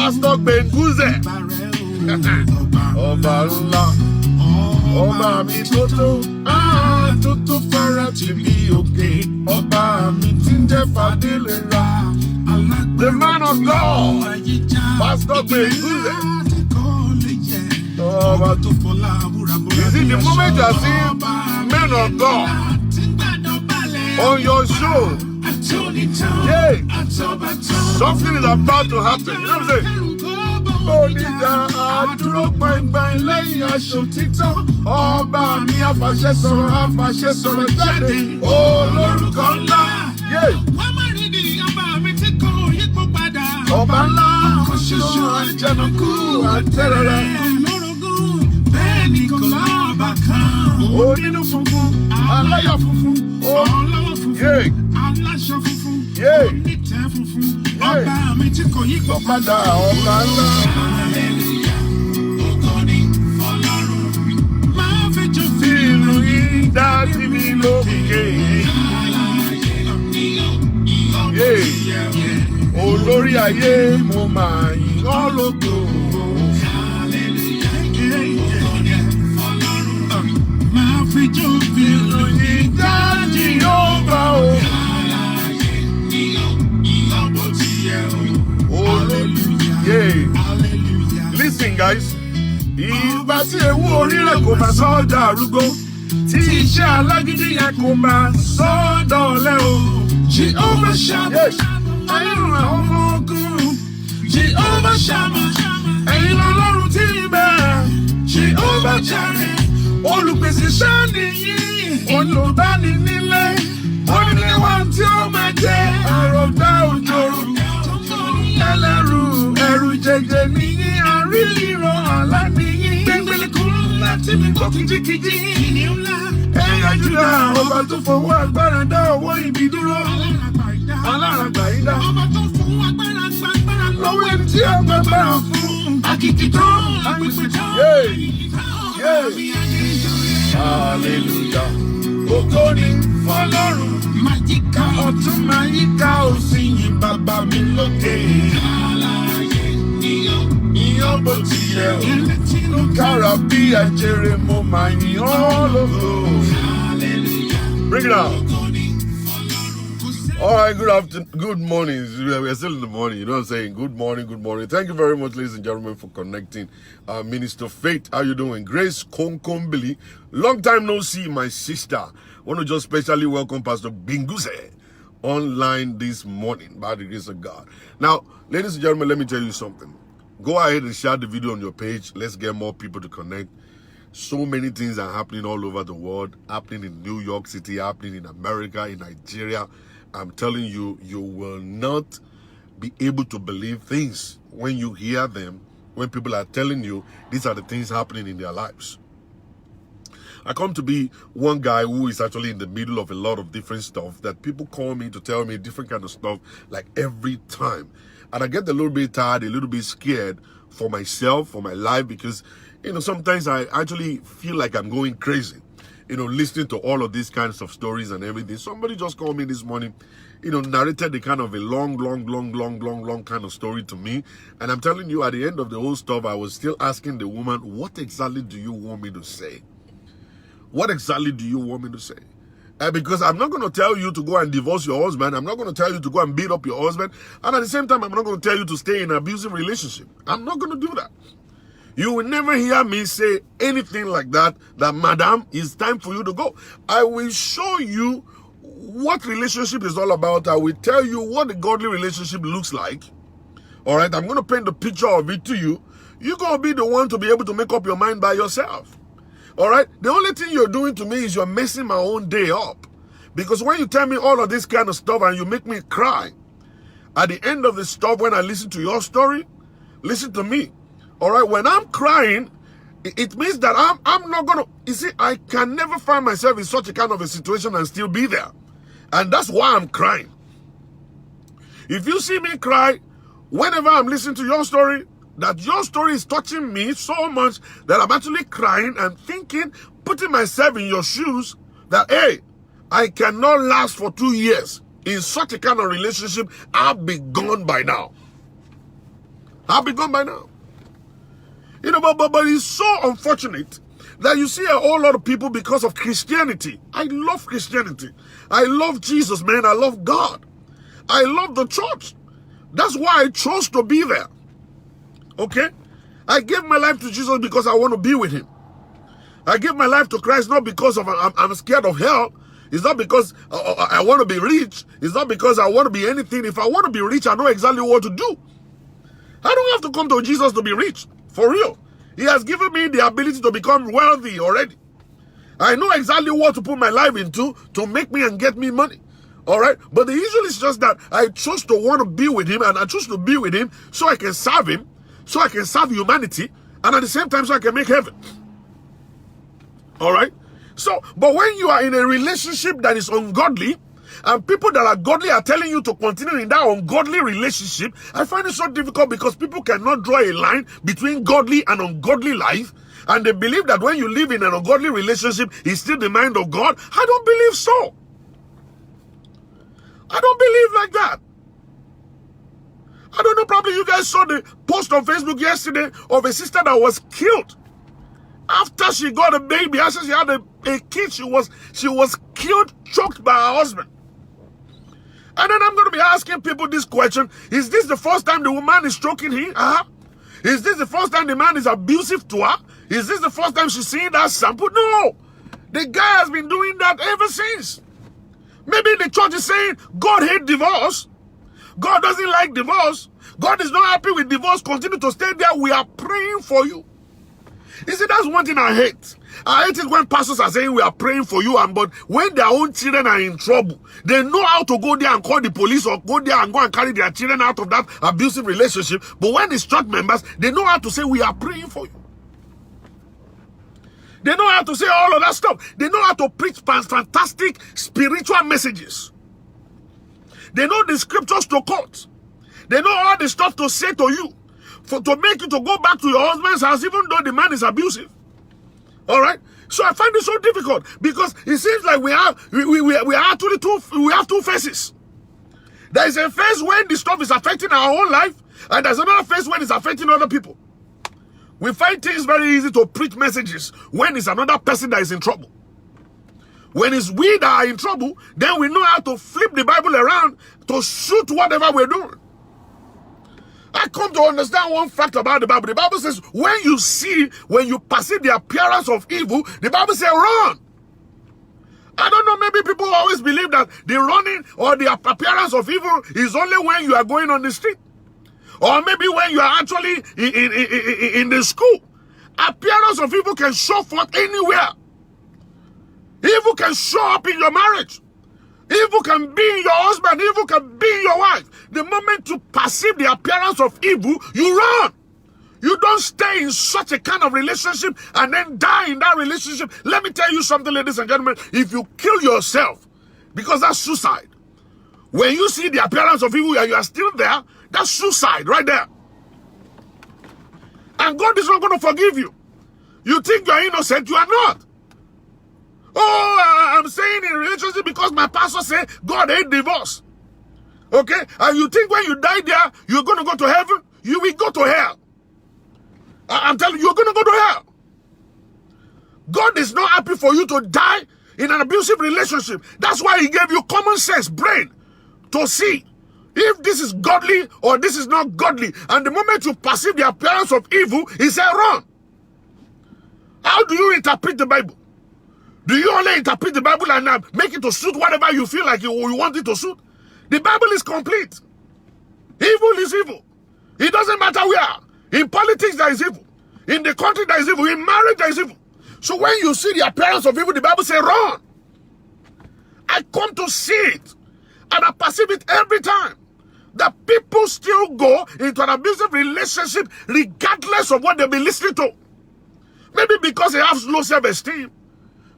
Pastor Benguze. Ọba ńlá, ọba mi tótó, tótó fara tì mí òkè. Ọba mi tí ń jẹ́ Fadélera. The man of God, Pastor Benguze. Ọba tó fọlá àbúrà bọ́lá. You see, the moment you are seeing men of God on your show, yeah, something is about to happen. You know what I'm saying? Oníjà àdúró gbàngbàng lẹ́yìn aṣọ títọ́. Ọba mi àfàṣẹ sọ̀rọ̀ jáde. Olórúkọ ńlá. Wọ́n máa rí di ọba mi tí kò yípo padà. Ọba ńlá kò ṣoṣo àjànàkú àtẹ̀rẹ̀rẹ̀. Olórogún bẹ́ẹ̀ ni kò lọ́ọ̀bà kan. Onínú funfun, aláyọ̀ funfun, ọlọ́wọ́ funfun, aláṣọ funfun, onítẹ̀ funfun. Ọba mi tí kò yípo padà. Ọba ńlá. Dájú mi lókè. Olórí ayé mo máa yìn ọ́ lógo. Máa fi jó fi ìròyìn dájú yóò bá o. Listen, guys. Ìgbà tí ewu orí rẹ̀ kò máa sọ́jà arúgbó. Tí iṣẹ́ alágídí yẹn kò máa sọ́dọ̀ ọ̀lẹ o. Jehovah Shammah, ẹ̀yin ràn ọmọ ogun. Jehovah Shammah, ẹ̀yin lọ́lọ́run tí ń bẹ. Jehovah Jireh, olùpèsè sáàni yìí. Olùbáni nílé, onílé wa tí ó máa jẹ. Àròdá òjòrò, ẹlẹ́rù ẹ̀rù jẹjẹ níyì. Àríyìnrọ̀ àlá níyì. Gbẹ̀ngbẹ̀lẹ̀ kú láti mi kọ́ kìjikìji. Ẹ̀yà Júdà, ọba tó fọwọ́ agbára dá ọwọ́ ibi dúró. Aláràgbà yìí dá. Ọba tó fọwọ́ agbára gbàgbára lọ́wọ́ ẹni tí a gbàgbára fún. Àkìkì tó àgbègbè tó. Hallelujah. Ògo ni fọ́lọ́run. Máa yíká ọ̀tún, máa yíká òsì, yìn bàbá mi lókè. Ìyàn bó ti yẹ o. Kára bí àjèrè mo máa yìn ọ́ lógo. Bring it out. All right, good morning. We're still in the morning, you know what I'm saying? Good morning, good morning. Thank you very much, ladies and gentlemen, for connecting. Minister Faith, how you doing? Grace Konkombili, long time no see, my sister. I want to just specially welcome Pastor Benguze online this morning, by the grace of God. Now, ladies and gentlemen, let me tell you something. Go ahead and share the video on your page. Let's get more people to connect. So many things are happening all over the world, happening in New York City, happening in America, in Nigeria. I'm telling you, you will not be able to believe things when you hear them, when people are telling you these are the things happening in their lives. I come to be one guy who is actually in the middle of a lot of different stuff that people call me to tell me different kind of stuff like every time. And I get a little bit tired, a little bit scared for myself, for my life, because, you know, sometimes I actually feel like I'm going crazy, you know, listening to all of these kinds of stories and everything. Somebody just called me this morning, you know, narrated the kind of a long kind of story to me. And I'm telling you, at the end of the whole stuff, I was still asking the woman, what exactly do you want me to say? What exactly do you want me to say? Because I'm not going to tell you to go and divorce your husband. I'm not going to tell you to go and beat up your husband. And at the same time, I'm not going to tell you to stay in an abusive relationship. I'm not going to do that. You will never hear me say anything like that, madam, it's time for you to go. I will show you what relationship is all about. I will tell you what the godly relationship looks like. All right, I'm going to paint the picture of it to you. You're going to be the one to be able to make up your mind by yourself. All right, the only thing you're doing to me is you're messing my own day up. Because when you tell me all of this kind of stuff and you make me cry, at the end of the stuff, when I listen to your story, listen to me. All right, when I'm crying, it means that I'm not going to, you see, I can never find myself in such a kind of a situation and still be there. And that's why I'm crying. If you see me cry, whenever I'm listening to your story, that your story is touching me so much that I'm actually crying and thinking, putting myself in your shoes, that, hey, I cannot last for 2 years in such a kind of relationship. I'll be gone by now. I'll be gone by now. You know, but it's so unfortunate that you see a whole lot of people because of Christianity. I love Christianity. I love Jesus, man. I love God. I love the church. That's why I chose to be there. Okay? I gave my life to Jesus because I want to be with him. I gave my life to Christ not because of I'm scared of hell. It's not because I want to be rich. It's not because I want to be anything. If I want to be rich, I know exactly what to do. I don't have to come to Jesus to be rich. For real. He has given me the ability to become wealthy already. I know exactly what to put my life into to make me and get me money. All right? But the issue is just that I chose to want to be with him, and I chose to be with him so I can serve him, so I can serve humanity, and at the same time so I can make heaven. All right? So, but when you are in a relationship that is ungodly, and people that are godly are telling you to continue in that ungodly relationship, I find it so difficult because people cannot draw a line between godly and ungodly life, and they believe that when you live in an ungodly relationship, it's still the mind of God. I don't believe so. I don't believe like that. I don't know, probably you guys saw the post on Facebook yesterday of a sister that was killed. After she got a baby, after she had a kid, she was killed, choked by her husband. And then I'm going to be asking people this question. Is this the first time the woman is choking him? Is this the first time the man is abusive to her? Is this the first time she's seeing that sample? No. The guy has been doing that ever since. Maybe the church is saying God hates divorce. God doesn't like divorce. God is not happy with divorce. Continue to stay there. We are praying for you. You see, that's one thing I hate. I hate it when pastors are saying we are praying for you, but when their own children are in trouble, they know how to go there and call the police or go there and go and carry their children out of that abusive relationship. But when it's church members, they know how to say we are praying for you. They know how to say all of that stuff. They know how to preach fantastic spiritual messages. They know the scriptures to quote. They know all the stuff to say to you. To make you to go back to your husband's house even though the man is abusive. All right? So I find it so difficult because it seems like we have two faces. There is a phase when the stuff is affecting our own life, and there's another phase when it's affecting other people. We find things very easy to preach messages when it's another person that is in trouble. When it's we that are in trouble, then we know how to flip the Bible around to suit whatever we're doing. I come to understand one fact about the Bible. The Bible says, when you perceive the appearance of evil, the Bible says, run. I don't know, maybe people always believe that the running or the appearance of evil is only when you are going on the street. Or maybe when you are actually in the school. Appearance of evil can show forth anywhere. Evil can show up in your marriage. Evil can be in your husband. Evil can be in your wife. The moment you perceive the appearance of evil, you run. You don't stay in such a kind of relationship and then die in that relationship. Let me tell you something, ladies and gentlemen. If you kill yourself, because that's suicide. When you see the appearance of evil and you are still there, that's suicide right there. And God is not going to forgive you. You think you are innocent, you are not. Oh, I'm saying in relationship because my pastor said God hates divorce. Okay? And you think when you die there, you're going to go to heaven? You will go to hell. I'm telling you, you're going to go to hell. God is not happy for you to die in an abusive relationship. That's why he gave you common sense, brain, to see if this is godly or this is not godly. And the moment you perceive the appearance of evil, he said, run. How do you interpret the Bible? Do you only interpret the Bible and make it to suit whatever you feel like you want it to suit? The Bible is complete. Evil is evil. It doesn't matter where. In politics, there is evil. In the country, there is evil. In marriage, there is evil. So when you see the appearance of evil, the Bible says, run. I come to see it. And I perceive it every time. That people still go into an abusive relationship regardless of what they've been listening to. Maybe because they have low self-esteem.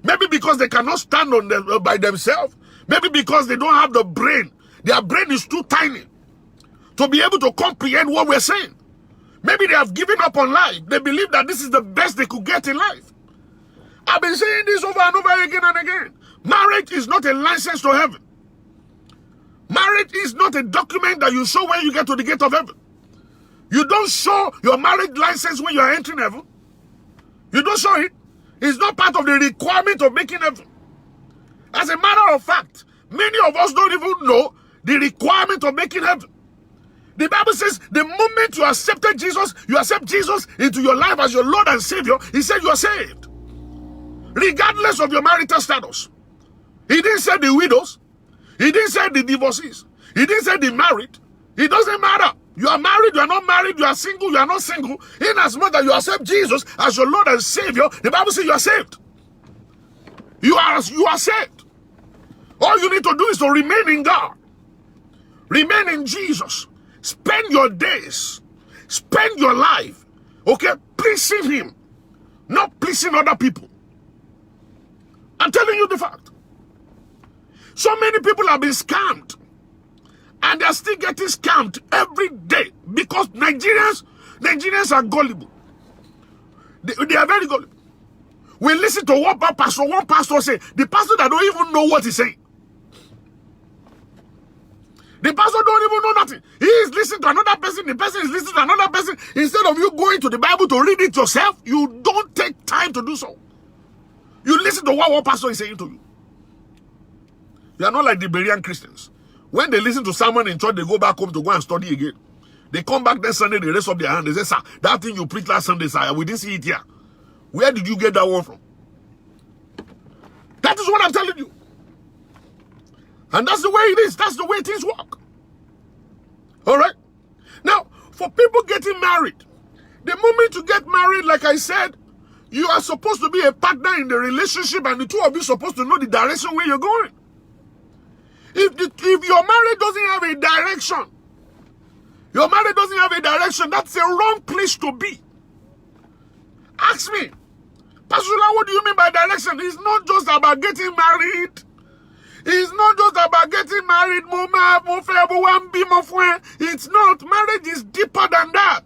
Maybe because they cannot stand on them, by themselves. Maybe because they don't have the brain. Their brain is too tiny to be able to comprehend what we're saying. Maybe they have given up on life. They believe that this is the best they could get in life. I've been saying this over and over again and again. Marriage is not a license to heaven. Marriage is not a document that you show when you get to the gate of heaven. You don't show your marriage license when you are entering heaven. You don't show it. It's not part of the requirement of making heaven. As a matter of fact, many of us don't even know the requirement of making heaven. The Bible says the moment you accepted Jesus, you accept Jesus into your life as your Lord and Savior, he said you are saved. Regardless of your marital status. He didn't say the widows. He didn't say the divorcees. He didn't say the married. It doesn't matter. You are married, you are not married, you are single, you are not single. In as much as you accept Jesus as your Lord and Savior, the Bible says you are saved. You are saved. All you need to do is to remain in God. Remain in Jesus. Spend your days. Spend your life. Okay? Pleasing Him. Not pleasing other people. I'm telling you the fact. So many people have been scammed. And they're still getting scammed every day. Because Nigerians are gullible. They are very gullible. We listen to one pastor say, the pastor that don't even know what he's saying. The pastor don't even know nothing. He is listening to another person. The person is listening to another person. Instead of you going to the Bible to read it yourself, you don't take time to do so. You listen to what one pastor is saying to you. You are not like the Berean Christians. When they listen to someone in church, they go back home to go and study again. They come back next Sunday, they raise up their hand. They say, sir, that thing you preached last Sunday, sir, we didn't see it here. Where did you get that one from? That is what I'm telling you. And that's the way it is. That's the way things work. All right? Now, for people getting married, the moment you get married, like I said, you are supposed to be a partner in the relationship, and the two of you are supposed to know the direction where you're going. If your marriage doesn't have a direction, that's a wrong place to be. Ask me, Pastor, what do you mean by direction? It's not just about getting married. It's not just about getting married. It's not. Marriage is deeper than that.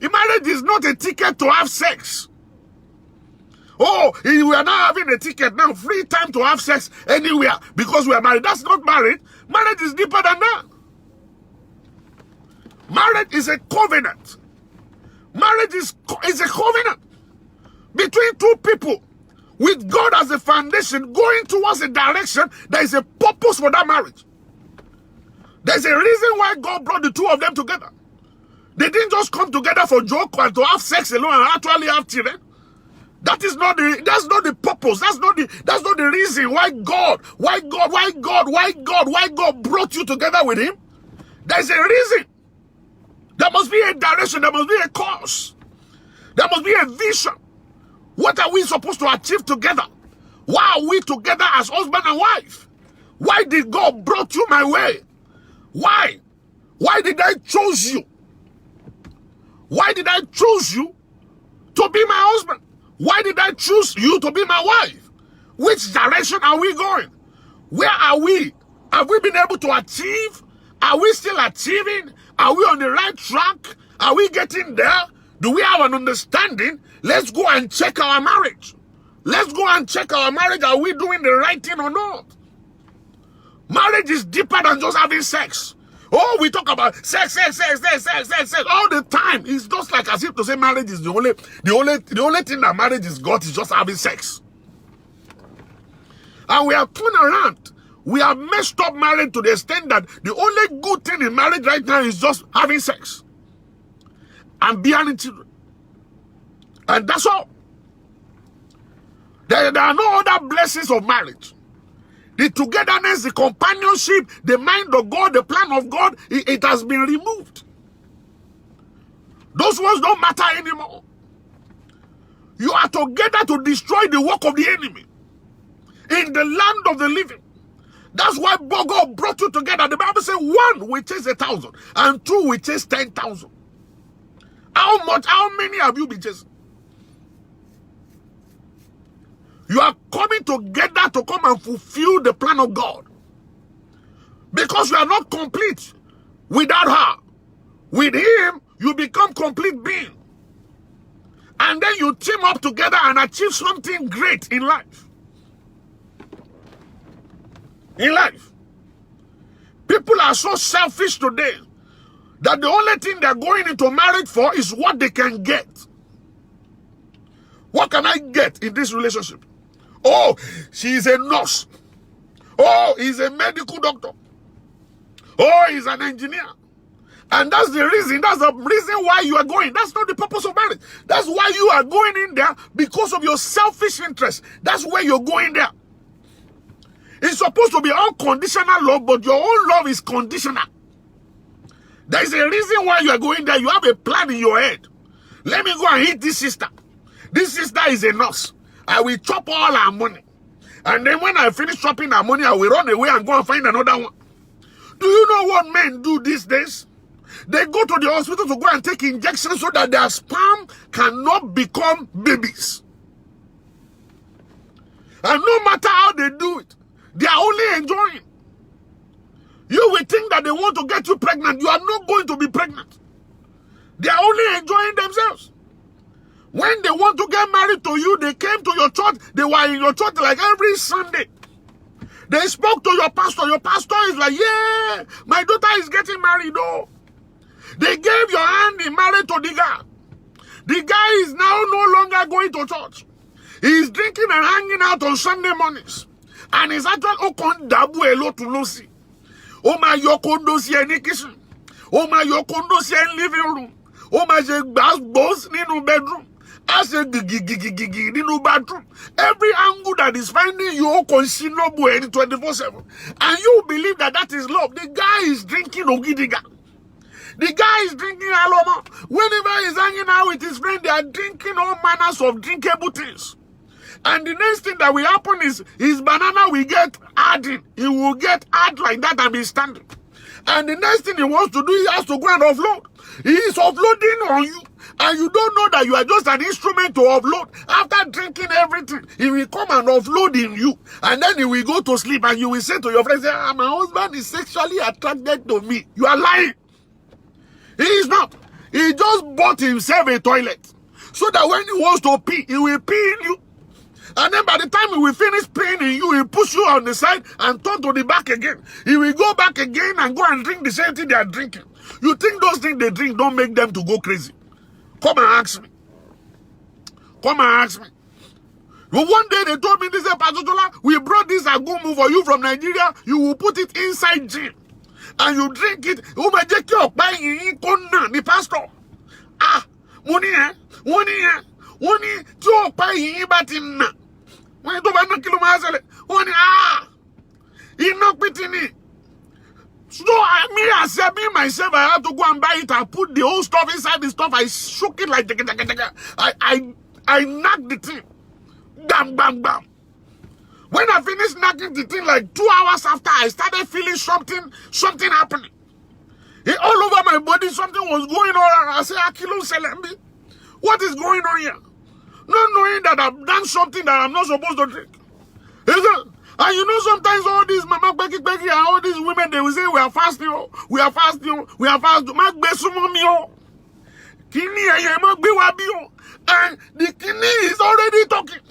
Marriage is not a ticket to have sex. Oh, we are now having a ticket now, free time to have sex anywhere because we are married. That's not marriage. Marriage is deeper than that. Marriage is a covenant. Marriage is a covenant between two people with God as a foundation going towards a direction. There is a purpose for that marriage. There's a reason why God brought the two of them together. They didn't just come together for joke and to have sex alone and actually have children. That's not the purpose. That's not the reason why God brought you together with Him. There's a reason. There must be a direction. There must be a cause. There must be a vision. What are we supposed to achieve together? Why are we together as husband and wife? Why did God brought you my way? Why? Why did I choose you? Why did I choose you to be my husband? Why did I choose you to be my wife? Which direction are we going? Where are we? Have we been able to achieve? Are we still achieving? Are we on the right track? Are we getting there? Do we have an understanding? Let's go and check our marriage. Let's go and check our marriage. Are we doing the right thing or not? Marriage is deeper than just having sex. Oh, we talk about sex all the time. It's just like as if to say marriage is the only thing that marriage is got is just having sex. And we have turned around. We have messed up marriage to the extent that the only good thing in marriage right now is just having sex and bearing children. And that's all. There are no other blessings of marriage. The togetherness, the companionship, the mind of God, the plan of God, it has been removed. Those ones don't matter anymore. You are together to destroy the work of the enemy in the land of the living. That's why God brought you together. The Bible says 1 will chase 1,000 and 2 will chase 10,000. How many have you been chasing? You are coming together to come and fulfill the plan of God. Because you are not complete without her. With Him, you become complete being. And then you team up together and achieve something great in life. In life. People are so selfish today. that the only thing they're going into marriage for is what they can get. What can I get in this relationship? Oh, she is a nurse. Oh, he's a medical doctor. Oh, he's an engineer. And that's the reason why you are going. That's not the purpose of marriage. That's why you are going in there, because of your selfish interest. That's where you're going there. It's supposed to be unconditional love, but your own love is conditional. There is a reason why you are going there. You have a plan in your head. Let me go and hit this sister. This sister is a nurse. I will chop all her money. And then when I finish chopping her money, I will run away and go and find another one. Do you know what men do these days? They go to the hospital to go and take injections so that their sperm cannot become babies. And no matter how they do it, they are only enjoying. You will think that they want to get you pregnant. You are not going to be pregnant. They are only enjoying themselves. When they want to get married to you, they came to your church. They were in your church like every Sunday. They spoke to your pastor. Your pastor is like, yeah, my daughter is getting married. Oh. They gave your hand in marriage to the guy. The guy is now no longer going to church. He is drinking and hanging out on Sunday mornings. And he's actually okon dabu elo to losi. Oh my yokondo si any kitchen. Oh my yokondo si any living room. Oh my boss ninu bedroom. I say gigi ninu bathroom. Every angle that is finding you okon shinobu 24/7. And you believe that that is love. The guy is drinking ogidiga. The guy is drinking aloma. Whenever he's hanging out with his friend, they are drinking all manners of drinkable things. And the next thing that will happen is his banana will get hardened. He will get hard like that and be standing. And the next thing he wants to do, he has to go and offload. He is offloading on you. And you don't know that you are just an instrument to offload. After drinking everything, he will come and offload in you. And then he will go to sleep and you will say to your friend, my husband is sexually attracted to me. You are lying. He is not. He just bought himself a toilet. So that when he wants to pee, he will pee in you. And then by the time he will finish peeing in you, he will push you on the side and turn to the back again. He will go back again and go and drink the same thing they are drinking. You think those things they drink don't make them to go crazy? Come and ask me. Come and ask me. Well, one day they told me, this is Pastor Shola, we brought this agumu for you from Nigeria. You will put it inside gin. And you drink it. Oh my God, the pastor. Ah, money, to pay batin. When you don't kill it. So I said, me myself, I had to go and buy it. I put the whole stuff inside the stuff. I shook it like I knocked the thing. Bam, bam, bam. When I finished knocking the thing, like 2 hours after, I started feeling something happening. All over my body, something was going on. I said, Akilo Selembi, what is going on here? Not knowing that I've done something that I'm not supposed to drink. And you know, sometimes all these mama Becky and all these women, they will say, we are fasting, we are fasting, we are fasting. And the kidney is already talking.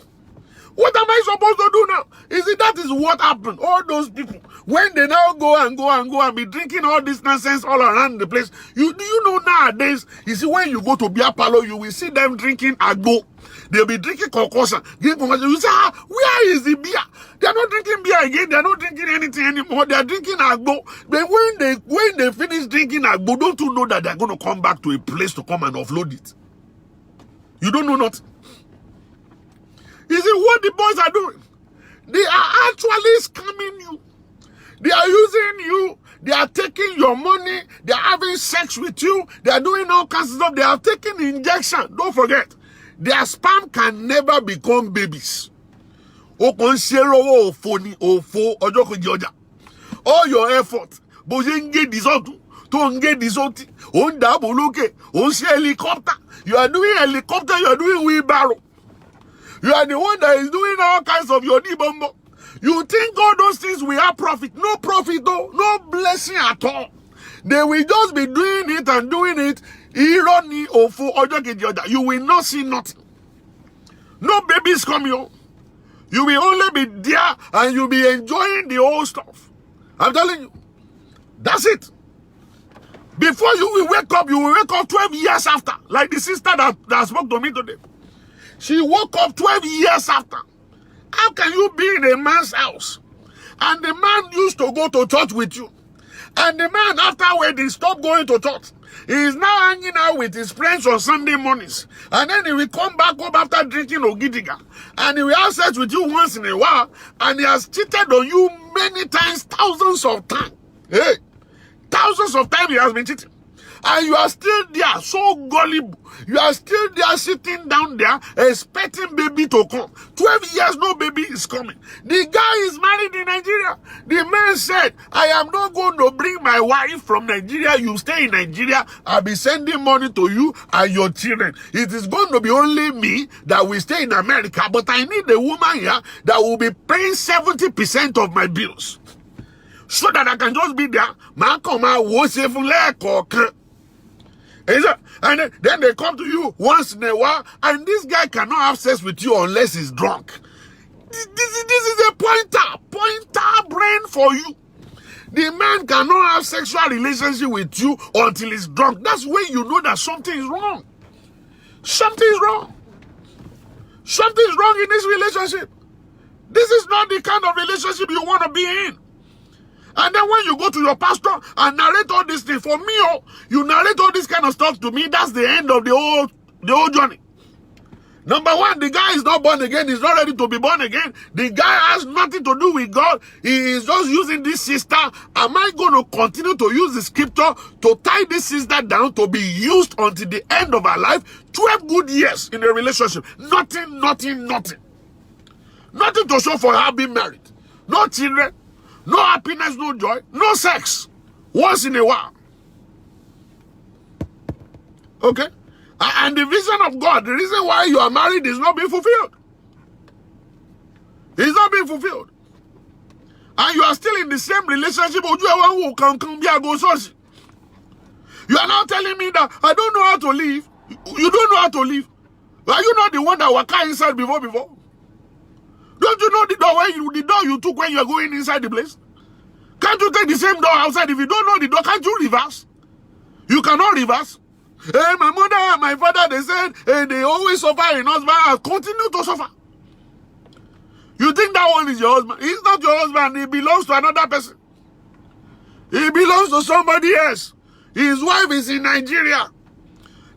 What am I supposed to do now? That is what happened. All those people, when they now go and be drinking all this nonsense all around the place. Do you know nowadays, you see, when you go to beer parlor, you will see them drinking agbo. They'll be drinking concoction. You say, where is the beer? They're not drinking beer again. They're not drinking anything anymore. They're drinking agbo. But when they finish drinking agbo, don't you know that they're going to come back to a place to come and offload it? You don't know nothing. You see what the boys are doing? They are actually scamming you. They are using you. They are taking your money. They are having sex with you. They are doing all kinds of stuff. They are taking injection. Don't forget, their sperm can never become babies. All your effort, but you get this out. Don't get this out. On double look, on helicopter. You are doing helicopter. You are doing wheelbarrow. You are the one that is doing all kinds of your dibombo. You think all those things will have profit. No profit though. No blessing at all. They will just be doing it and doing it. You will not see nothing. No babies coming. You will only be there and you'll be enjoying the old stuff. I'm telling you. That's it. Be Before you will wake up, 12 years after. Like the sister that spoke to me today. She woke up 12 years after. How can you be in a man's house? And the man used to go to church with you. And the man, after wedding, stopped going to church. He is now hanging out with his friends on Sunday mornings. And then he will come back home after drinking Ogidiga. And he will have sex with you once in a while. And he has cheated on you many times, thousands of times. Hey, thousands of times he has been cheating. And you are still there, so gullible. You are still there sitting down there, expecting baby to come. 12 years, no baby is coming. The guy is married in Nigeria. The man said, I am not going to bring my wife from Nigeria. You stay in Nigeria. I'll be sending money to you and your children. It is going to be only me that will stay in America. But I need a woman here that will be paying 70% of my bills. So that I can just be there. And then they come to you once in a while, and this guy cannot have sex with you unless he's drunk. This is a pointer brain for you. The man cannot have sexual relationship with you until he's drunk. That's when you know that something is wrong. Something is wrong. Something is wrong in this relationship. This is not the kind of relationship you want to be in. And then when you go to your pastor and narrate all these things, for me, you narrate all this kind of stuff to me, that's the end of the whole journey. Number one, the guy is not born again. He's not ready to be born again. The guy has nothing to do with God. He is just using this sister. Am I going to continue to use the scripture to tie this sister down to be used until the end of her life? 12 good years in a relationship. Nothing. Nothing to show for her being married. No children. No happiness, no joy, no sex. Once in a while. Okay? And the vision of God, the reason why you are married is not being fulfilled. It's not being fulfilled. And you are still in the same relationship. You are now telling me that I don't know how to live. You don't know how to live. Are you not the one that was inside before? Don't you know the door you took when you are going inside the place? Can't you take the same door outside? If you don't know the door, can't you reverse? You cannot reverse. Hey, my mother and my father, they said they always suffer in husband and continue to suffer. You think that one is your husband? He's not your husband. He belongs to another person. He belongs to somebody else. His wife is in Nigeria.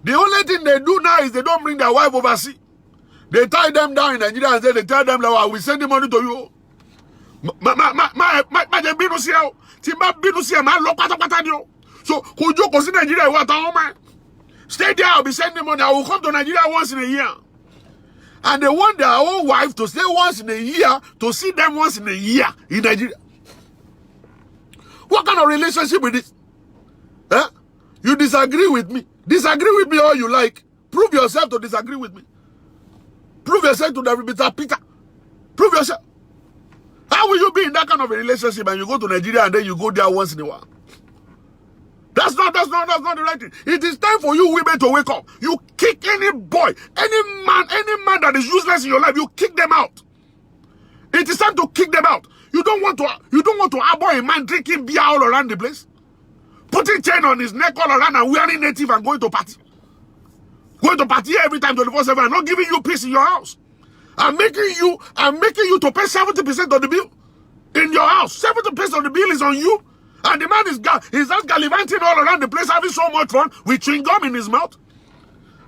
The only thing they do now is they don't bring their wife overseas. They tie them down in Nigeria and say they tell them that I will send the money to you. So could you go to Nigeria? Stay there, I'll be sending money. I will come to Nigeria once in a year. And they want their own wife to stay once in a year, to see them once in a year in Nigeria. What kind of relationship with this? Huh? You disagree with me. Disagree with me all you like. Prove yourself to disagree with me. Prove yourself to Mr. Peter. Prove yourself. How will you be in that kind of a relationship and you go to Nigeria and then you go there once in a while? That's not the right thing. It is time for you women to wake up. You kick any boy, any man that is useless in your life, you kick them out. It is time to kick them out. You don't want to harbor a man drinking beer all around the place, putting chain on his neck all around and wearing native and going to party. Going to party every time 24/7 and not giving you peace in your house. I'm making you to pay 70% of the bill in your house. 70% of the bill is on you. And the man is just gallivanting all around the place, having so much fun with chewing gum in his mouth.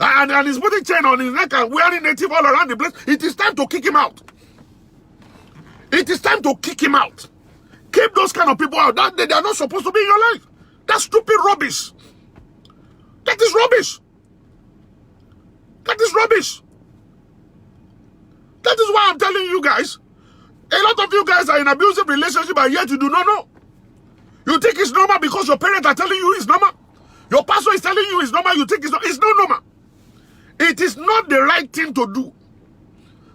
And he's putting chain on his neck and wearing native all around the place. It is time to kick him out. It is time to kick him out. Keep those kind of people out. They are not supposed to be in your life. That's stupid rubbish. That is rubbish. That is rubbish. That is why I'm telling you guys, a lot of you guys are in abusive relationship and yet you do not know. You think it's normal because your parents are telling you it's normal. Your pastor is telling you it's normal. You think it's not normal. It is not the right thing to do.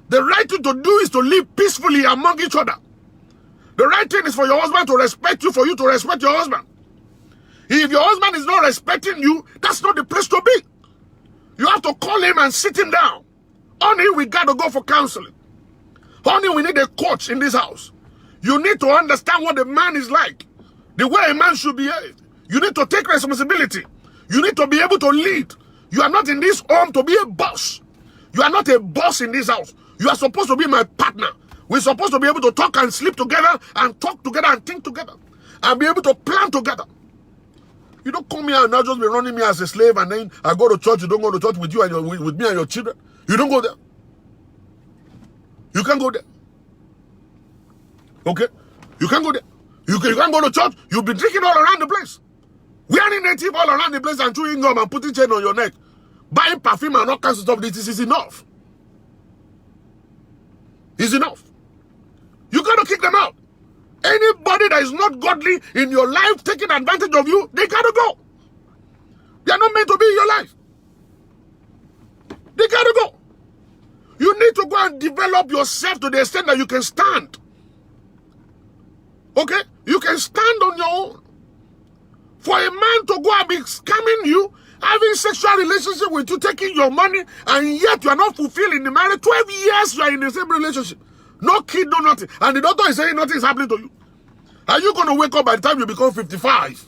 The right thing to do is to live peacefully among each other. The right thing is for your husband to respect you, for you to respect your husband. If your husband is not respecting you, that's not the place to be. You have to call him and sit him down. Honey, we got to go for counseling. Honey, we need a coach in this house. You need to understand what a man is like. The way a man should behave. You need to take responsibility. You need to be able to lead. You are not in this home to be a boss. You are not a boss in this house. You are supposed to be my partner. We're supposed to be able to talk and sleep together and talk together and think together and be able to plan together. You don't come here and now just be running me as a slave, and then I go to church, you don't go to church with you and with me and your children. You don't go there. You can't go there. Okay? You can't go there. You can't go to church. You'll be drinking all around the place. Wearing native all around the place and chewing gum and putting chain on your neck. Buying perfume and all kinds of stuff. This is enough. It's enough. You got to kick them out. Anybody that is not godly in your life taking advantage of you, they got to go. They are not meant to be in your life. They got to go. You need to go and develop yourself to the extent that you can stand. Okay? You can stand on your own. For a man to go and be scamming you, having sexual relationship with you, taking your money, and yet you are not fulfilling the marriage, 12 years you are in the same relationship. No kid, no nothing. And the doctor is saying nothing is happening to you. Are you going to wake up by the time you become 55?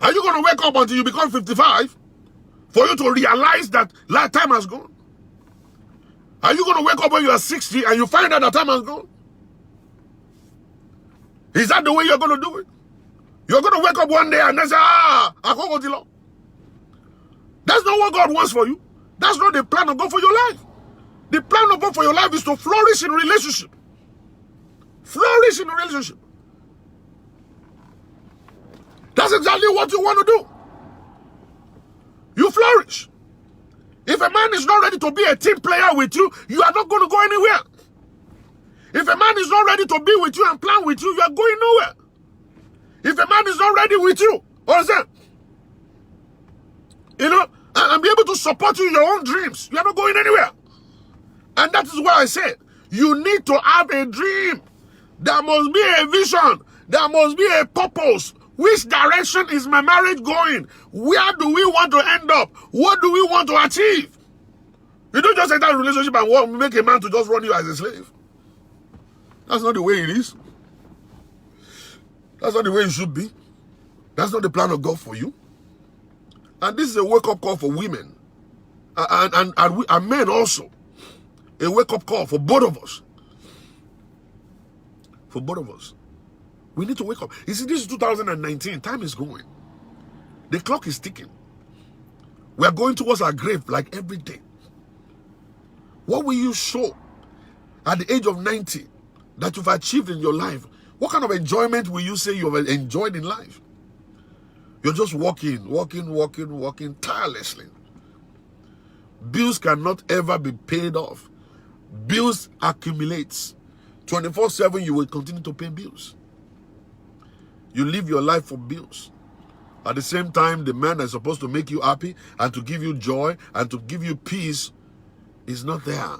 Are you going to wake up until you become 55 for you to realize that time has gone? Are you going to wake up when you are 60 and you find out that time has gone? Is that the way you're going to do it? You're going to wake up one day and then say, I can't go to law. That's not what God wants for you. That's not the plan of God for your life. The plan of God for your life is to flourish in relationship. Flourish in a relationship. That's exactly what you want to do. You flourish. If a man is not ready to be a team player with you, you are not going to go anywhere. If a man is not ready to be with you and plan with you, you are going nowhere. If a man is not ready with you, understand? You know, and be able to support you in your own dreams, you are not going anywhere. And that is why I said, you need to have a dream. There must be a vision. There must be a purpose. Which direction is my marriage going? Where do we want to end up? What do we want to achieve? You don't just enter a relationship and make a man to just run you as a slave. That's not the way it is. That's not the way it should be. That's not the plan of God for you. And this is a wake-up call for women. And men also. A wake-up call for both of us. For both of us. We need to wake up. You see, this is 2019. Time is going. The clock is ticking. We are going towards our grave like every day. What will you show at the age of 90 that you've achieved in your life? What kind of enjoyment will you say you have enjoyed in life? You're just walking tirelessly. Bills cannot ever be paid off. Bills accumulates. 24/7 you will continue to pay bills. You live your life for bills. At the same time, the man that's supposed to make you happy and to give you joy and to give you peace is not there.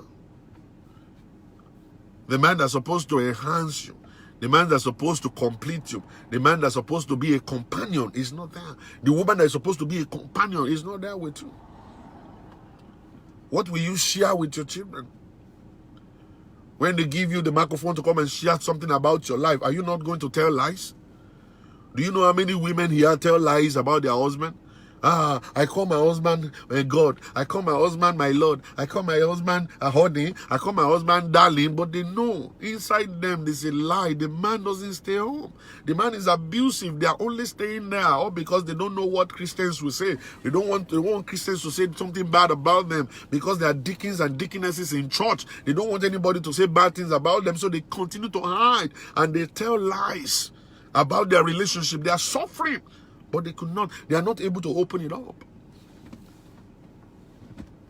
The man that's supposed to enhance you, the man that's supposed to complete you, the man that's supposed to be a companion is not there. The woman that's supposed to be a companion is not there with you. What will you share with your children? When they give you the microphone to come and share something about your life, are you not going to tell lies? Do you know how many women here tell lies about their husband? I call my husband God. I call my husband my Lord. I call my husband honey. I call my husband darling. But they know inside them there's a lie. The man doesn't stay home. The man is abusive. They are only staying there all because they don't know what Christians will say. They want Christians to say something bad about them because they are deacons and deaconesses in church. They don't want anybody to say bad things about them, so they continue to hide and they tell lies about their relationship. They are suffering, but they are not able to open it up.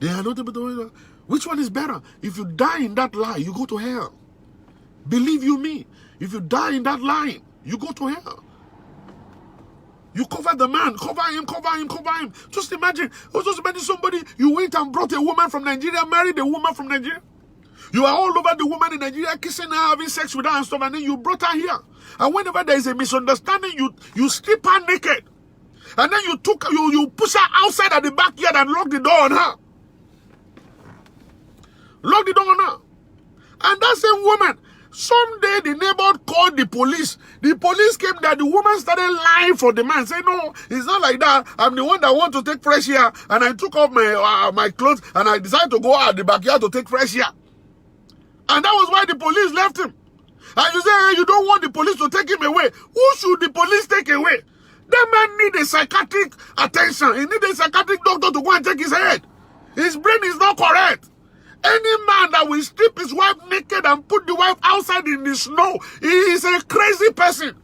They are not able to open it up. Which one is better? If you die in that lie, you go to hell. Believe you me. If you die in that lie, you go to hell. You cover the man, cover him. Just imagine somebody, you went and brought a woman from Nigeria, married a woman from Nigeria. You are all over the woman in Nigeria, kissing her, having sex with her and stuff, and then you brought her here. And whenever there is a misunderstanding, you strip her naked. And then you push her outside at the backyard and lock the door on her. Lock the door on her. And that same woman, Someday the neighbor called the police. The police came there. The woman started lying for the man. Say, no, it's not like that. I'm the one that want to take fresh air. And I took off my clothes and I decided to go out the backyard to take fresh air. And that was why the police left him. And you say, hey, you don't want the police to take him away. Who should the police take away? That man need a psychiatric attention. He need a psychiatric doctor to go and check his head. His brain is not correct. Any man that will strip his wife naked and put the wife outside in the snow, he is a crazy person.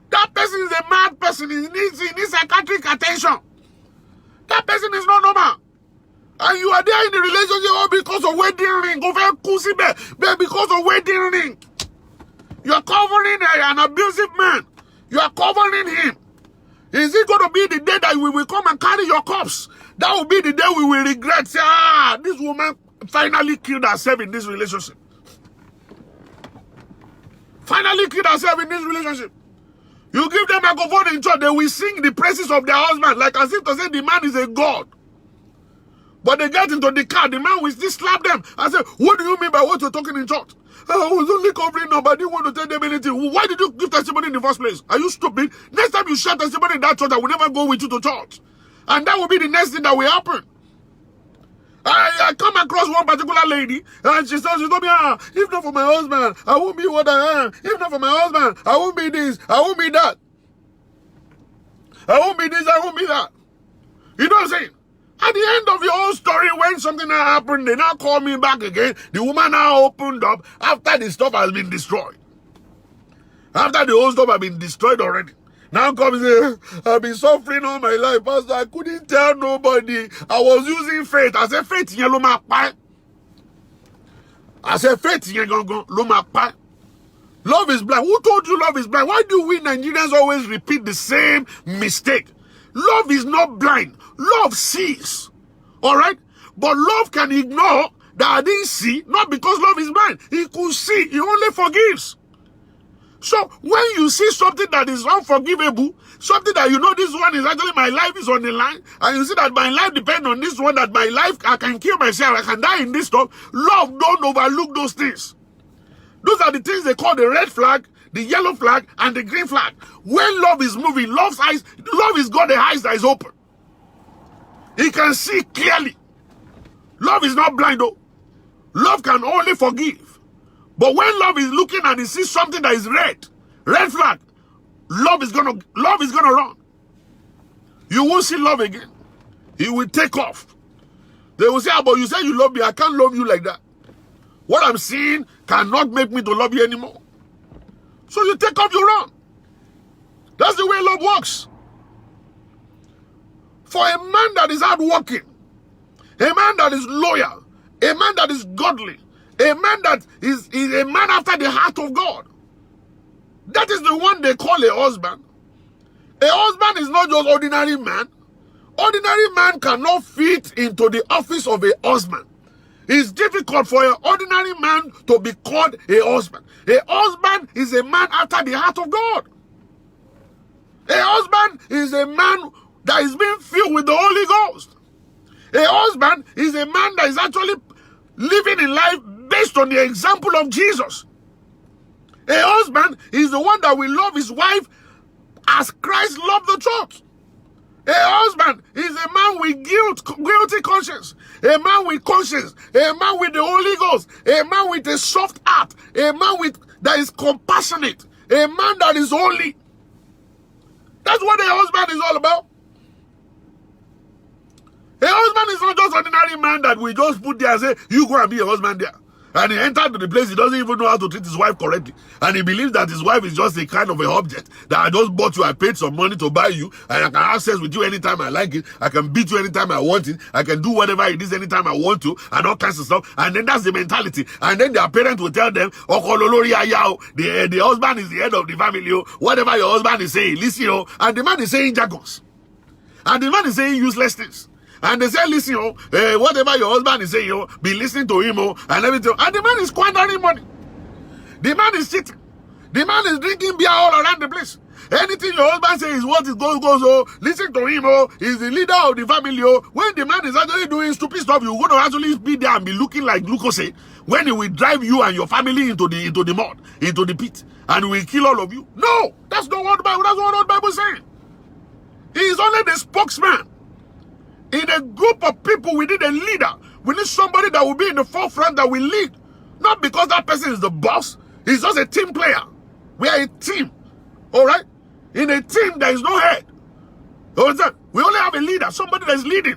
That person is a mad person. He needs psychiatric attention. That person is not normal. And you are there in the relationship all because of wedding ring. Because of wedding ring. You are covering an abusive man. You are covering him. Is it going to be the day that we will come and carry your corpse? That will be the day we will regret. Say, this woman finally killed herself in this relationship. Finally killed herself in this relationship. You give them a microphone in church, they will sing the praises of their husband, like as if to say the man is a god. But they get into the car, the man will still slap them and say, what do you mean by what you're talking in church? I was only covering up, I didn't want to tell them anything. Why did you give testimony in the first place? Are you stupid? Next time you share testimony in that church, I will never go with you to church. And that will be the next thing that will happen. I come across one particular lady, and she told me, if not for my husband, I won't be what I am. If not for my husband, I won't be this, I won't be that. I won't be this, I won't be that. You know what I'm saying? At the end of your whole story, when something happened, they now call me back again. The woman now opened up after the stuff has been destroyed. After the whole stuff has been destroyed already. Now come and say, I've been suffering all my life, Pastor. I couldn't tell nobody. I was using faith. I said, faith, you lo ma pa. I said, faith, you lo ma pa. Love is blind. Who told you love is blind? Why do we Nigerians always repeat the same mistake? Love is not blind. Love sees. Alright? But love can ignore that I didn't see, not because love is blind. He could see. He only forgives. So when you see something that is unforgivable, something that you know this one is actually my life is on the line, and you see that my life depends on this one, that my life, I can kill myself, I can die in this stuff, love don't overlook those things. Those are the things they call the red flag, the yellow flag, and the green flag. When love is moving, love's eyes, love is got the eyes that is open. He can see clearly. Love is not blind though. Love can only forgive. But when love is looking and he sees something that is red flag, love is gonna run. You won't see love again. He will take off. They will say, but you say you love me, I can't love you like that. What I'm seeing cannot make me to love you anymore. So you take off, you run. That's the way love works. For a man that is hardworking, a man that is loyal, a man that is godly, a man that is a man after the heart of God. That is the one they call a husband. A husband is not just ordinary man. Ordinary man cannot fit into the office of a husband. It's difficult for an ordinary man to be called a husband. A husband is a man after the heart of God. A husband is a man that is being filled with the Holy Ghost. A husband is a man that is actually living in life based on the example of Jesus. A husband is the one that will love his wife as Christ loved the church. A husband is a man with guilty conscience, a man with conscience, a man with the Holy Ghost, a man with a soft heart, a man that is compassionate, a man that is holy. That's what a husband is all about. A husband is not just an ordinary man that we just put there and say, you go and be a husband there. And he entered to the place, he doesn't even know how to treat his wife correctly. And he believes that his wife is just a kind of a object. That I just bought you, I paid some money to buy you, and I can have sex with you anytime I like it. I can beat you anytime I want it. I can do whatever it is anytime I want to, and all kinds of stuff. And then that's the mentality. And then their parents will tell them, the husband is the head of the family. Whatever your husband is saying, listen. And the man is saying jargons. And the man is saying useless things. And they say, listen, whatever your husband is saying, be listening to him, and everything. And the man is squandering money. The man is cheating. The man is drinking beer all around the place. Anything your husband says what is goes, oh, listen to him, oh, he's the leader of the family, oh. When the man is actually doing stupid stuff, you're going to actually be there and be looking like glucose when he will drive you and your family into the mud, into the pit, and he will kill all of you. No, that's not what the Bible, that's not what the Bible is saying. He is only the spokesman. In a group of people, we need a leader. We need somebody that will be in the forefront, that will lead. Not because that person is the boss. He's just a team player. We are a team. All right? In a team, there is no head. You understand? We only have a leader, somebody that is leading.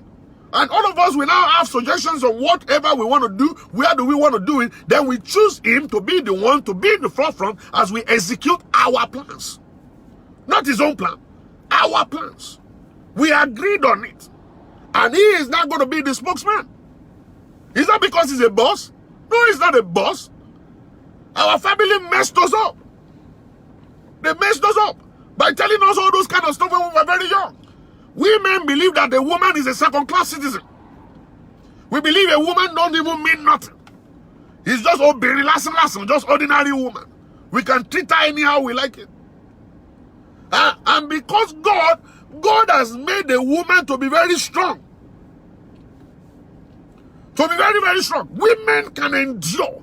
And all of us will now have suggestions on whatever we want to do, where do we want to do it. Then we choose him to be the one to be in the forefront as we execute our plans. Not his own plan. Our plans. We agreed on it. And he is not going to be the spokesman. Is that because he's a boss? No, he's not a boss. Our family messed us up. They messed us up by telling us all those kind of stuff when we were very young. We men believe that a woman is a second-class citizen. We believe a woman don't even mean nothing. It's just obìnrin lásán, just ordinary woman. We can treat her anyhow we like it. And because God has made a woman to be very strong. To be very, very strong. Women can endure.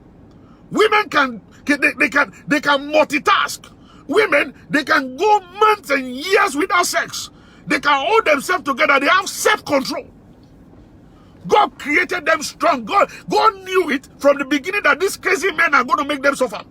Women can multitask. Women, they can go months and years without sex. They can hold themselves together. They have self-control. God created them strong. God knew it from the beginning that these crazy men are going to make them suffer.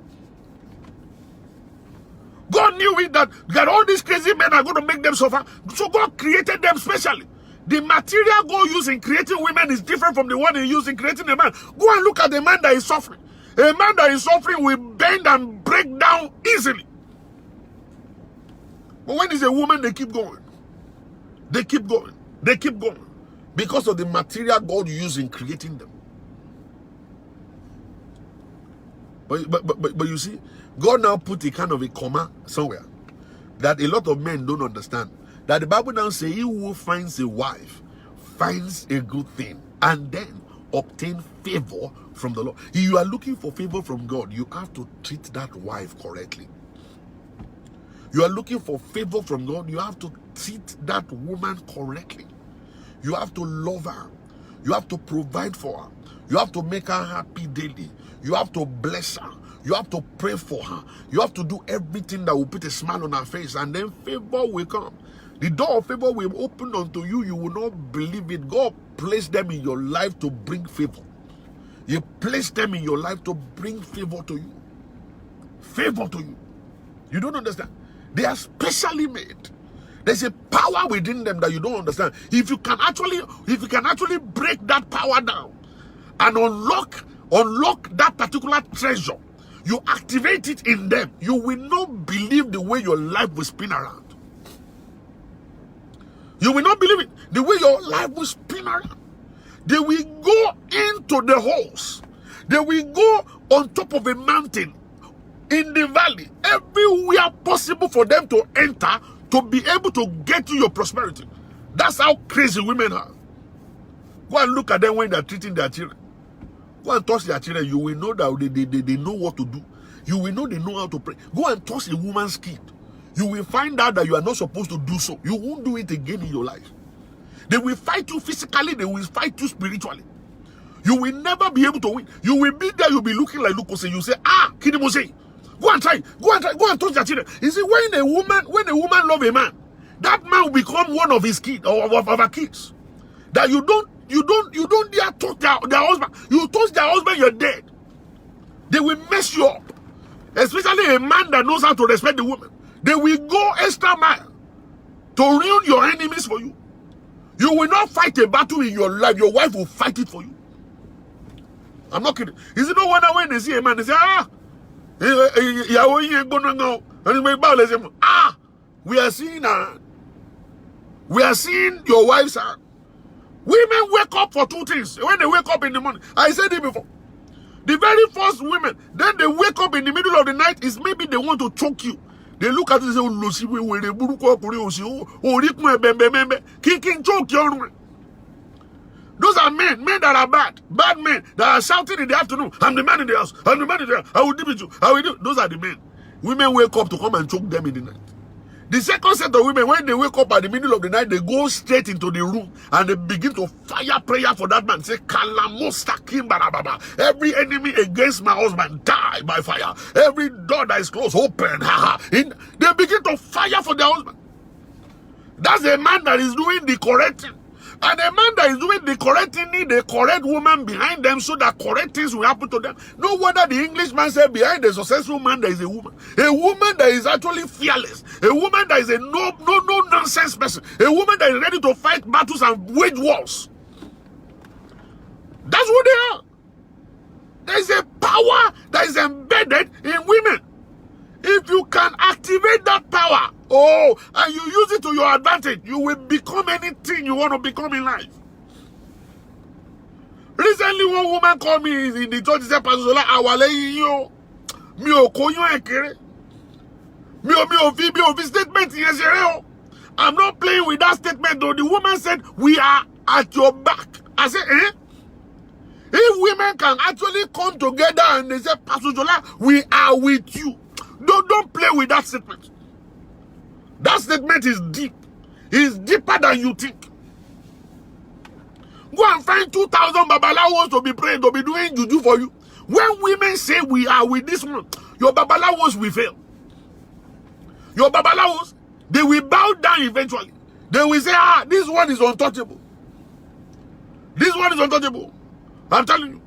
God knew it that all these crazy men are going to make them suffer. So God created them specially. The material God used in creating women is different from the one He used in creating a man. Go and look at the man that is suffering. A man that is suffering will bend and break down easily. But when it's a woman, they keep going. They keep going. They keep going. Because of the material God used in creating them. But you see, God now put a kind of a comma somewhere that a lot of men don't understand. That the Bible now says, he who finds a wife finds a good thing and then obtain favor from the Lord. If you are looking for favor from God, you have to treat that wife correctly. You are looking for favor from God, you have to treat that woman correctly. You have to love her. You have to provide for her. You have to make her happy daily. You have to bless her. You have to pray for her. You have to do everything that will put a smile on her face, and then favor will come. The door of favor will open unto you. You will not believe it. God placed them in your life to bring favor. He placed them in your life to bring favor to you. Favor to you. You don't understand. They are specially made. There's a power within them that you don't understand. If you can actually break that power down and unlock that particular treasure, you activate it in them, you will not believe the way your life will spin around. You will not believe it. The way your life will spin around. They will go into the holes. They will go on top of a mountain, in the valley, everywhere possible for them to enter to be able to get to your prosperity. That's how crazy women are. Go and look at them when they're treating their children. Go and touch their children. You will know that they know what to do. You will know they know how to pray. Go and touch a woman's kid. You will find out that you are not supposed to do so. You won't do it again in your life. They will fight you physically. They will fight you spiritually. You will never be able to win. You will be there. You'll be looking like Lucas. You say, Kidimose. Go and try. Go and touch their children. You see, when a woman love a man, that man will become one of his kids or of her kids. That you don't dare touch their husband. You touch their husband, you're dead. They will mess you up. Especially a man that knows how to respect the woman. They will go extra mile to ruin your enemies for you. You will not fight a battle in your life. Your wife will fight it for you. I'm not kidding. Is it no wonder when they see a man, they say, we are seeing your wife's hand. Women wake up for two things. When they wake up in the morning, I said it before. The very first women, then they wake up in the middle of the night, is maybe they want to choke you. They look at you and say, choke your. Those are men that are bad men that are shouting in the afternoon, I'm the man in the house, I'm the man in the house, I will deal with you, I will do. Those are the men. Women wake up to come and choke them in the night. The second set of women, when they wake up at the middle of the night, they go straight into the room and they begin to fire prayer for that man. Say, Kalamosta Kimbarababa. Every enemy against my husband, die by fire. Every door that is closed, open. They begin to fire for their husband. That's a man that is doing the correcting. And a man that is doing the correcting need a correct woman behind them so that correct things will happen to them. No wonder the Englishman said behind a successful man there is a woman. A woman that is actually fearless. A woman that is a no nonsense person. A woman that is ready to fight battles and wage wars. That's what they are. There is a power that is embedded in women. If you can activate that power, and you use it to your advantage, you will become anything you want to become in life. Recently, one woman called me in the church and said, Pastor Shola, awale mi o koyun ekere. Mi o fi statement yesere. I'm not playing with that statement though. The woman said, we are at your back. I said, If women can actually come together and they say, Pastor Shola, we are with you. Don't play with that statement. That statement is deep. It's deeper than you think. Go and find 2,000 babalawos to be praying, to be doing juju for you. When women say we are with this one, your babalawos will fail. Your babalawos, they will bow down eventually. They will say, this one is untouchable. This one is untouchable. I'm telling you.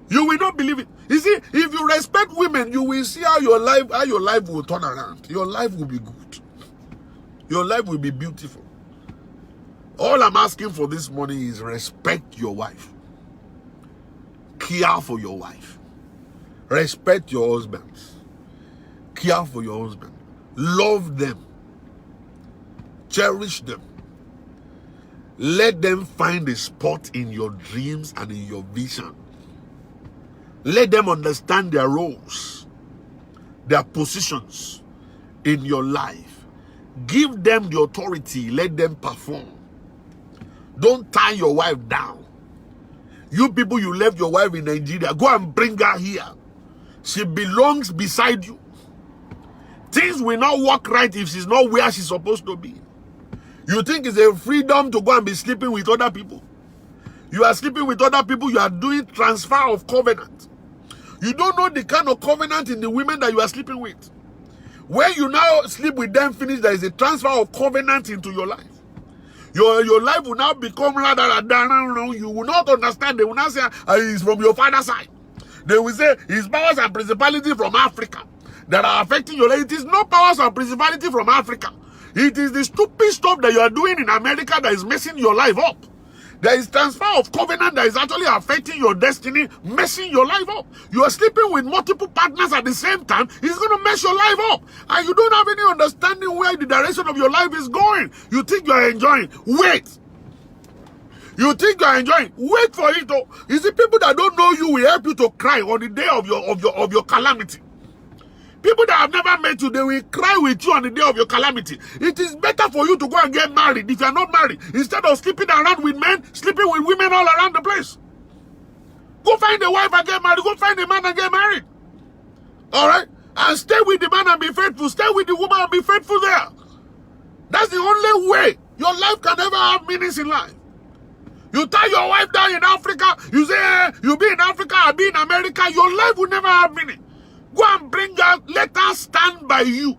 You will not believe it. You see, if you respect women, you will see how your life will turn around. Your life will be good. Your life will be beautiful. All I'm asking for this morning is respect your wife. Care for your wife. Respect your husbands. Care for your husband. Love them. Cherish them. Let them find a spot in your dreams and in your vision. Let them understand their roles, their positions in your life. Give them the authority. Let them perform. Don't tie your wife down. You people, you left your wife in Nigeria. Go and bring her here. She belongs beside you. Things will not work right if she's not where she's supposed to be. You think it's a freedom to go and be sleeping with other people? You are sleeping with other people. You are doing transfer of covenant. You don't know the kind of covenant in the women that you are sleeping with. When you now sleep with them, finish, there is a transfer of covenant into your life. Your life will now become rather, you will not understand. They will not say, it's from your father's side. They will say, his powers and principality from Africa that are affecting your life. It is not powers and principality from Africa. It is the stupid stuff that you are doing in America that is messing your life up. There is transfer of covenant that is actually affecting your destiny, messing your life up. You are sleeping with multiple partners at the same time. It's going to mess your life up. And you don't have any understanding where the direction of your life is going. You think you are enjoying. Wait. You think you are enjoying. Wait for it. You see, people that don't know you will help you to cry on the day of your calamity. People that have never met you, they will cry with you on the day of your calamity. It is better for you to go and get married if you are not married. Instead of sleeping around with men, sleeping with women all around the place. Go find a wife and get married. Go find a man and get married. Alright? And stay with the man and be faithful. Stay with the woman and be faithful there. That's the only way your life can ever have meanings in life. You tie your wife down in Africa. You say, you be in Africa, I be in America. Your life will never have meaning. Go and bring her. Let her stand by you.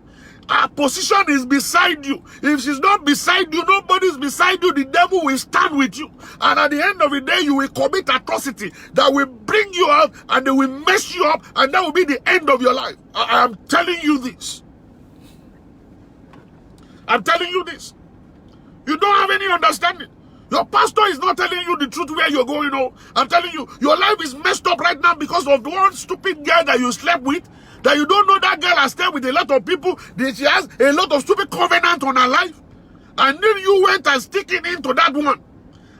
Her position is beside you. If she's not beside you, nobody's beside you. The devil will stand with you. And at the end of the day, you will commit atrocity that will bring you out and they will mess you up. And that will be the end of your life. I am telling you this. I'm telling you this. You don't have any understanding. Your pastor is not telling you the truth where you're going. No, I'm telling you, your life is messed up right now because of the one stupid girl that you slept with, that you don't know that girl has stayed with a lot of people, that she has a lot of stupid covenant on her life. And then you went and sticking into that one.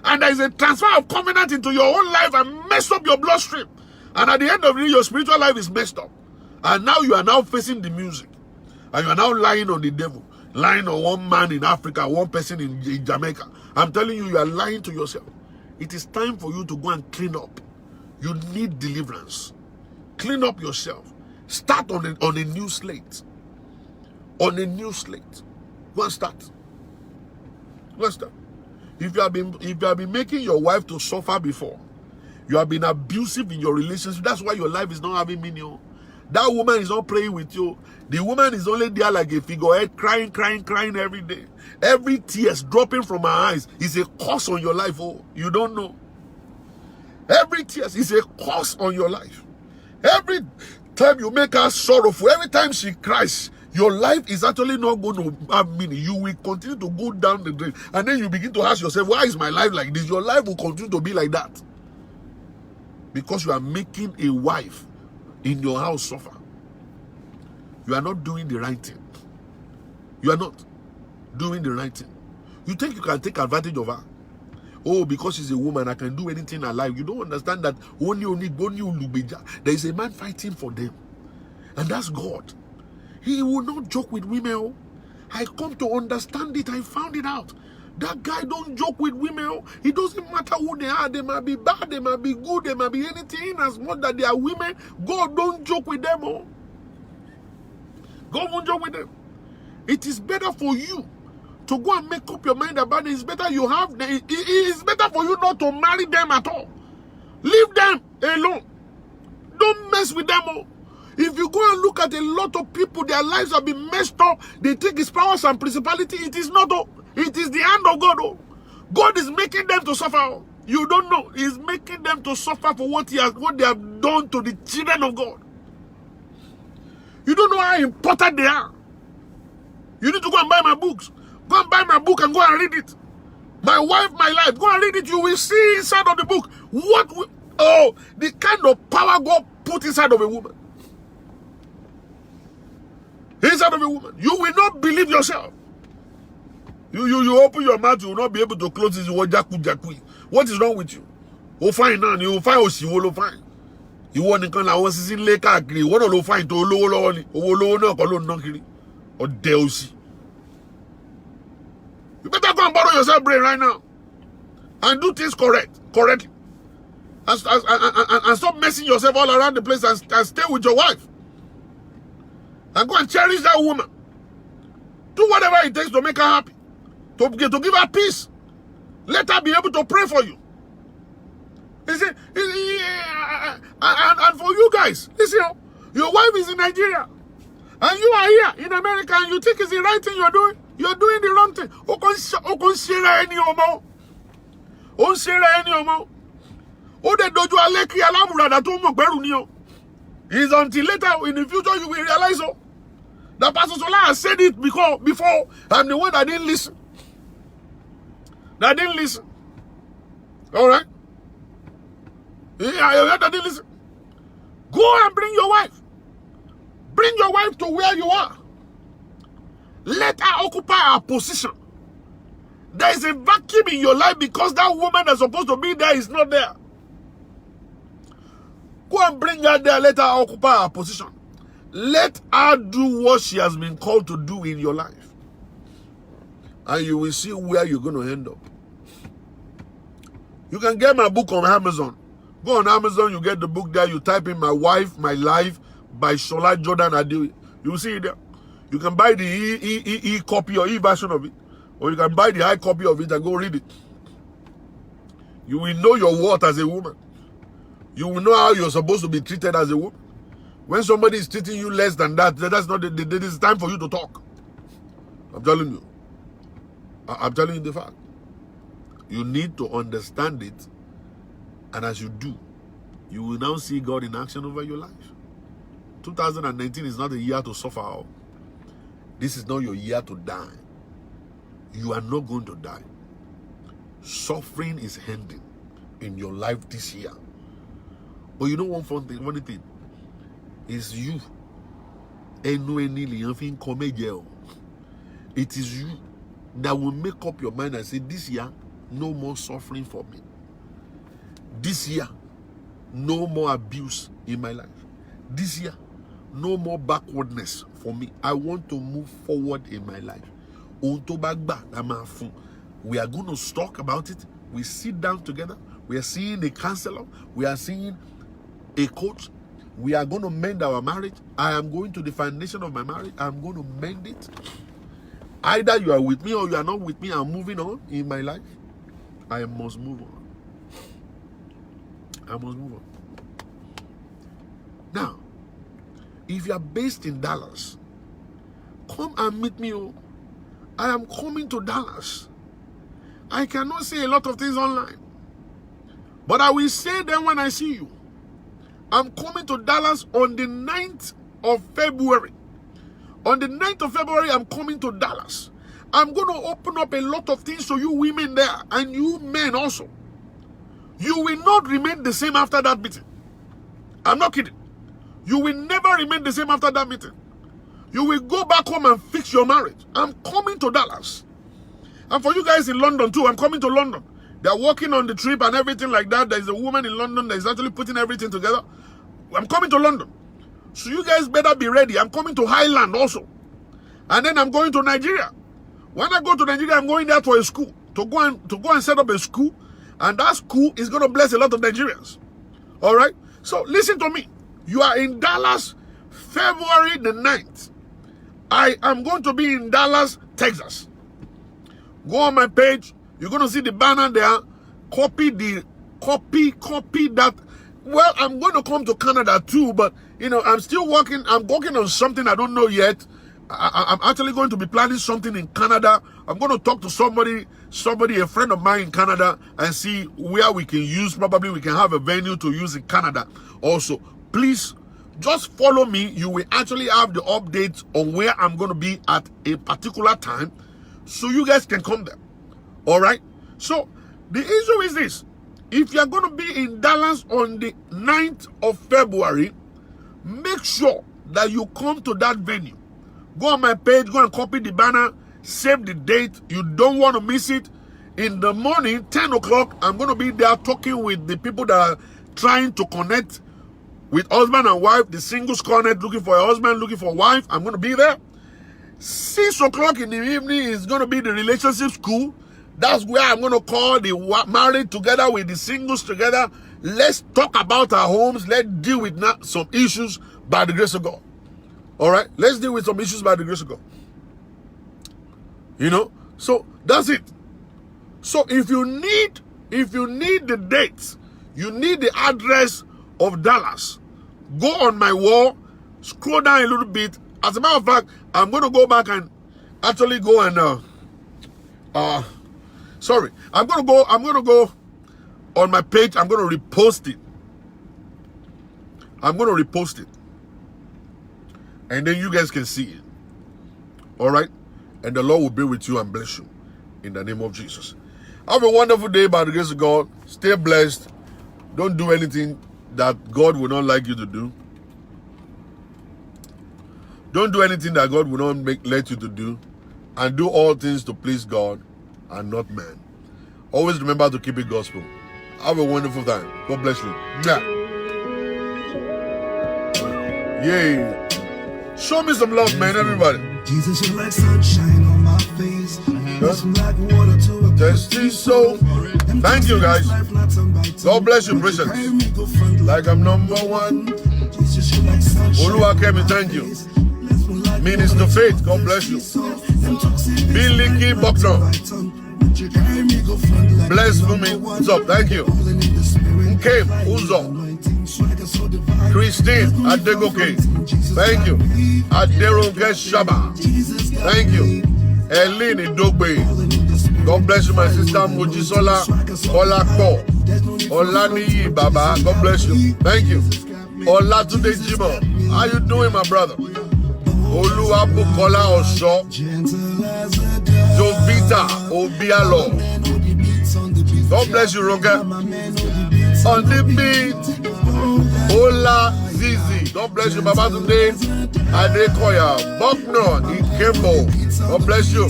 And there is a transfer of covenant into your own life and mess up your bloodstream. And at the end of the day, your spiritual life is messed up. And now you are now facing the music. And you are now lying on the devil. Lying on one man in Africa, one person in Jamaica. I'm telling you, you are lying to yourself. It is time for you to go and clean up. You need deliverance. Clean up yourself. Start on a new slate. On a new slate. Go and start. Go and start. If you have been making your wife to suffer before, you have been abusive in your relationship, that's why your life is not having meaning. That woman is not praying with you. The woman is only there like a figurehead, crying every day. Every tears dropping from her eyes is a curse on your life. Oh, you don't know. Every tears is a curse on your life. Every time you make her sorrowful, every time she cries, your life is actually not going to have meaning. You will continue to go down the drain. And then you begin to ask yourself, why is my life like this? Your life will continue to be like that. Because you are making a wife in your house suffer. You are not doing the right thing. You are not doing the right thing. You think you can take advantage of her? Oh, because she's a woman, I can do anything I like. You don't understand that only there is a man fighting for them. And that's God. He will not joke with women. I come to understand it. I found it out. That guy don't joke with women. It doesn't matter who they are. They might be bad, they might be good, they might be anything. As much that they are women, God don't joke with them. God won't joke with them. It is better for you to go and make up your mind about it. It's better you have. It's better for you not to marry them at all. Leave them alone. Don't mess with them. If you go and look at a lot of people, their lives have been messed up. They think it's powers and principality. It is not. It is the hand of God. God is making them to suffer. You don't know. He's making them to suffer for what they have done to the children of God. You don't know how important they are. You need to go and buy my books. Go and buy my book and go and read it. My wife, my life. Go and read it. You will see inside of the book the kind of power God put inside of a woman. Inside of a woman. You will not believe yourself. You open your mouth, you will not be able to close it. What is wrong with you? Oh, fine now. You fine. Oh, she will fine. You want to come out and lake agree. What will find to low or Deus. You better go and borrow yourself brain right now and do things correctly. And stop messing yourself all around the place and stay with your wife. And go and cherish that woman. Do whatever it takes to make her happy. To give her peace. Let her be able to pray for you. Listen, and for you guys, listen, your wife is in Nigeria. And you are here in America and you think it's the right thing you're doing. You're doing the wrong thing. It's until later in the future you will realize that Pastor Shola has said it before. I'm the one that didn't listen. Alright? Yeah, that didn't listen. Go and bring your wife. Bring your wife to where you are. Let her occupy her position. There is a vacuum in your life because that woman that's supposed to be there is not there. Go and bring her there. Let her occupy her position. Let her do what she has been called to do in your life. And you will see where you're going to end up. You can get my book on Amazon. Go on Amazon, you get the book there. You type in My Wife, My Life by Shola Jordan Adeoye. You will see it there. You can buy the e-copy or e-version of it. Or you can buy the high copy of it and go read it. You will know your worth as a woman. You will know how you're supposed to be treated as a woman. When somebody is treating you less than that, that's not it is time for you to talk. I'm telling you. I'm telling you the fact. You need to understand it. And as you do, you will now see God in action over your life. 2019 is not a year to suffer. This is not your year to die. You are not going to die. Suffering is ending in your life this year. But you know one funny thing is you. It is you that will make up your mind and say, this year, no more suffering for me. This year, no more abuse in my life. This year, no more backwardness for me. I want to move forward in my life. We are going to talk about it. We sit down together. We are seeing a counselor. We are seeing a coach. We are going to mend our marriage. I am going to the foundation of my marriage. I'm going to mend it. Either you are with me or you are not with me. I'm moving on in my life. I must move on. I must move on. Now, if you are based in Dallas, come and meet me. Oh. I am coming to Dallas. I cannot say a lot of things online, but I will say them when I see you. I'm coming to Dallas on the 9th of February. On the 9th of February, I'm coming to Dallas. I'm going to open up a lot of things to you women there and you men also. You will not remain the same after that meeting. I'm not kidding. You will never remain the same after that meeting. You will go back home and fix your marriage. I'm coming to Dallas. And for you guys in London too, I'm coming to London. They're working on the trip and everything like that. There's a woman in London that is actually putting everything together. I'm coming to London. So you guys better be ready. I'm coming to Highland also. And then I'm going to Nigeria. When I go to Nigeria, I'm going there for a school. To go and set up a school. And that school is going to bless a lot of Nigerians. Alright? So listen to me. You are in Dallas, February the 9th. I am going to be in Dallas, Texas. Go on my page. You're going to see the banner there. Copy that. Well, I'm going to come to Canada too, but you know, I'm still working. I'm working on something I don't know yet. I'm actually going to be planning something in Canada. I'm going to talk to somebody, a friend of mine in Canada, and see where we can use. Probably we can have a venue to use in Canada also. Please just follow me. You will actually have the updates on where I'm going to be at a particular time, so you guys can come there. All right. So the issue is this: if you're going to be in Dallas on the 9th of February, make sure that you come to that venue. Go on my page, go and copy the banner, save the date. You don't want to miss it. In the morning, 10 o'clock, I'm going to be there talking with the people that are trying to connect with husband and wife, the Singles Konnect, looking for a husband, looking for a wife. I'm going to be there. 6 o'clock in the evening is going to be the relationship school. That's where I'm going to call the married together with the singles together. Let's talk about our homes. Let's deal with some issues by the grace of God. All right? Let's deal with some issues by the grace of God. You know? So, that's it. So, if you need the dates, you need the address of Dallas, go on my wall, scroll down a little bit. As a matter of fact, I'm going to go back and actually go and I'm going to go on my page. I'm going to repost it. And then you guys can see it. All right? And the Lord will be with you and bless you in the name of Jesus. Have a wonderful day by the grace of God. Stay blessed. Don't do anything that God will not like you to do. Don't do anything that God will not let you to do. And do all things to please God and not man. Always remember to keep it gospel. Have a wonderful time. God bless you. Yeah. Yay. Show me some love, man, everybody. Jesus, you're like sunshine on my face. Like water to a thirsty soul. Thank you, guys. God bless you, precious. Like I'm number one. Oluwakemi, thank you. Minister Faith, God bless you. Biliki Bokno. Bless me. What's up? Thank you. Okay, Uzo. Christine Adegoke. Thank you. Aderonke Shaba. Thank you. Eleni Dogbe. God bless you, my sister Mojisola Olako. Olaniyi Baba. God bless you. Thank you. Olatunde Jimo. How you doing, my brother? Oluwabukola Osho. Jovita Obialo. God bless you, Roger. On the beat. Ola Zizi. God bless you, Baba today. Adekoya. Bokno Ikembo. God bless you.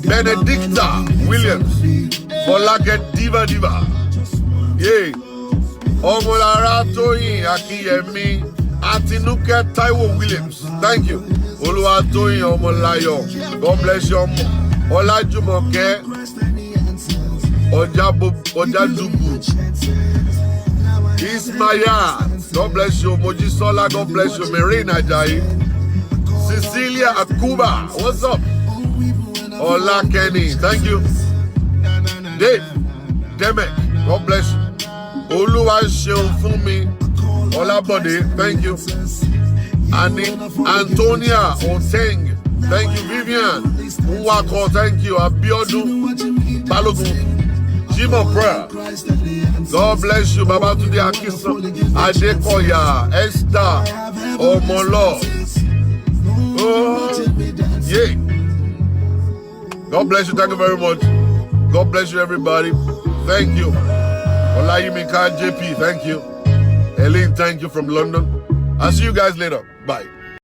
Benedicta Williams. Olaget Diva. Yay. Omolara Toyin Akiyemi. Atinuke Taiwo Williams. Thank you. Oluwatoyin Omolayo. God bless you. Olajumoke Ojadubu. Ismaya. God bless you. Mojisola. God bless you. Marina Jai. Cecilia Akuba. What's up? Ola Kenny, thank you. Dave, Demek, God bless you. Oluwa Sheun Funmi, Olabode, thank you. Antonia Oteng, thank you. Vivian Nwako, thank you. Abiodun Balogun, Jim of Prayer, God bless you. Babatunde Akisa, Adekoya, Esther, Omolo. Oh, yeah. God bless you. Thank you very much. God bless you, everybody. Thank you. Olayimika JP, thank you. Elaine, thank you from London. I'll see you guys later. Bye.